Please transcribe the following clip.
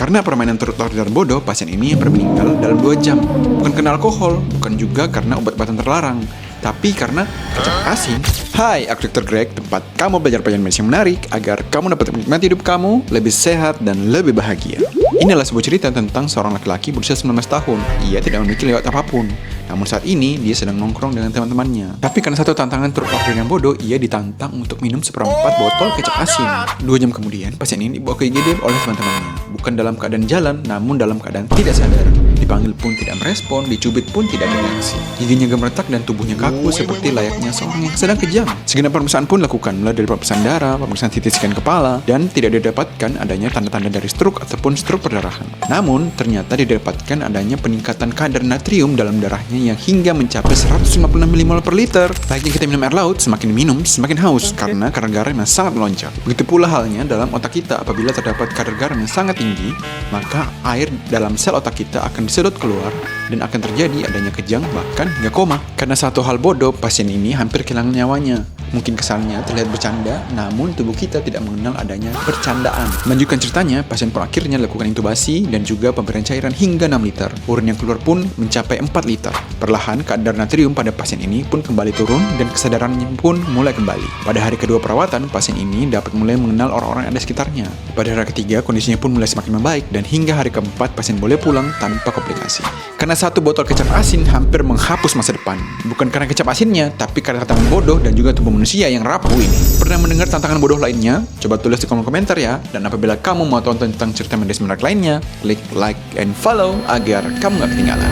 Karena permainan truth or dare bodoh, pasien ini hampir meninggal dalam 2 jam. Bukan karena alkohol, bukan juga karena obat-obatan terlarang, tapi karena kecap asin. Hai, aku Dr. Greg, tempat kamu belajar pelajaran medis yang menarik agar kamu dapat menikmati hidup kamu lebih sehat dan lebih bahagia. Inilah sebuah cerita tentang seorang laki-laki berusia 19 tahun. Ia tidak memiliki lewat apapun. Namun saat ini, dia sedang nongkrong dengan teman-temannya. Tapi karena satu tantangan truth or dare yang bodoh, ia ditantang untuk minum seperempat botol kecap asin. 2 jam kemudian, pasien ini dibawa ke IGD oleh teman-temannya. Bukan dalam keadaan jalan, namun dalam keadaan tidak sadar. Dipanggil pun tidak merespon, dicubit pun tidak ada reaksi. Giginya gemeretak dan tubuhnya kaku seperti layaknya seorang yang sedang kejang. Segenap pemeriksaan pun dilakukan, mulai dari pemeriksaan darah, pemeriksaan CT scan kepala, dan tidak didapatkan adanya tanda-tanda dari stroke ataupun stroke perdarahan. Namun, ternyata didapatkan adanya peningkatan kadar natrium dalam darahnya yang hingga mencapai 156 mmol per liter. Layaknya kita minum air laut, semakin minum semakin haus karena kadar garam yang sangat melonjak. Begitu pula halnya dalam otak kita, apabila terdapat kadar garam yang sangat tinggi, maka air dalam sel otak kita akan disedot keluar dan akan terjadi adanya kejang bahkan hingga koma. Karena satu hal bodoh, pasien ini hampir kehilangan nyawanya. Mungkin kesannya terlihat bercanda, namun tubuh kita tidak mengenal adanya bercandaan. Melanjutkan ceritanya, pasien pun akhirnya lakukan intubasi dan juga pemberian cairan hingga 6 liter. Urin yang keluar pun mencapai 4 liter. Perlahan kadar natrium pada pasien ini pun kembali turun dan kesadarannya pun mulai kembali. Pada hari kedua perawatan, pasien ini dapat mulai mengenal orang-orang yang ada sekitarnya. Pada hari ketiga, kondisinya pun mulai semakin membaik dan hingga hari keempat pasien boleh pulang tanpa komplikasi. Karena satu botol kecap asin hampir menghapus masa depan. Bukan karena kecap asinnya, tapi karena tantangan bodoh dan juga tubuh manusia yang rapuh ini. Pernah mendengar tantangan bodoh lainnya? Coba tulis di kolom komentar ya. Dan apabila kamu mau tonton tentang cerita medis menarik lainnya, klik like and follow agar kamu gak ketinggalan.